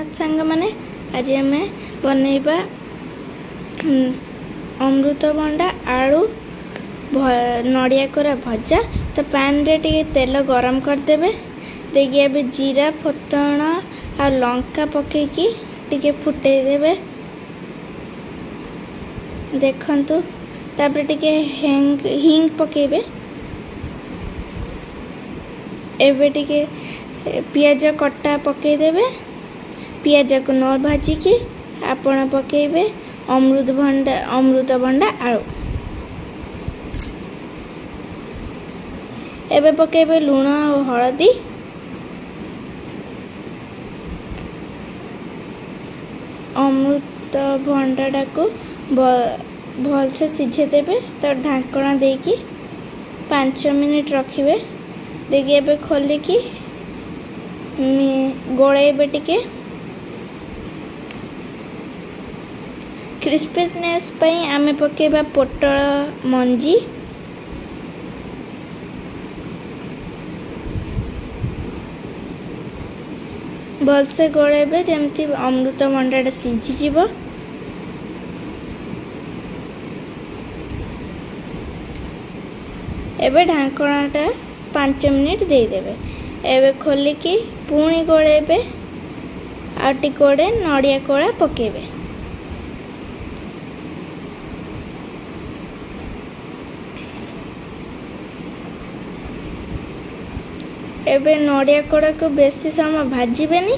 जगन्नाथ सांग मैंने आज आम बनइबा अमृतभंडा आलू नड़िया कोरा भजा। तो पैन रे टिके तेल गरम करदेवे देखिए अब जीरा फुटण आ लंका पकेकी टिके फुटे देवे देखंतु। तापर टिके हिंग पकेबे। एबे टिके पियाज कट्टा पकेदेवे। पियाज को न भाजिकी आपण पकेबे अमृतभंडा आलू। एबे पकेबे लुण और हळदी। अमृतभंडा को भल से सिझे देबे। तो ढाकना देकी 5 मिनिट रखिबे। देखिए एबे खोलिकी गोळेबे टिके क्रिस्पीनेस पई आमे पकेबा पोटल मंजी। भल से गोळेबे जेमती अमृतभंडा सिझी जीवो। एबे ढाकणाटा 5 मिनिट दे देबे। एबे खोलिकी पुणी गोळेबे आ टिकोडे नड़िया कोड़ा पकेबे। एबे नड़िया कोड़ा को बेसी समय भाजिबेनी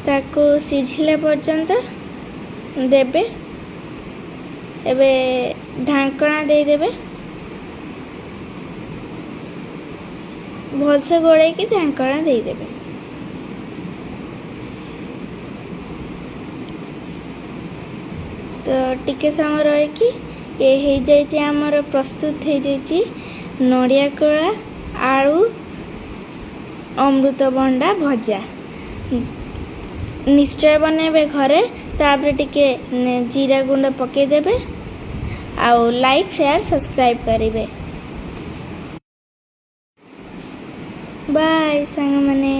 ताको सिझिला पर्यंत देबे। एबे ढाकना दे देबे। भल से गोड़े की ढाकना दे देबे। तो टिके समय रहे कि ये हो जाए आमर प्रस्तुत हो जाए नड़िया कोड़ा आलू अमृतभंडा भजा। निश्चय बनेबे घरे। तापर टिके जीरा गुंड पकेदेबे। आउ लाइक शेयर सब्सक्राइब करेंगे। बाय सांग माने।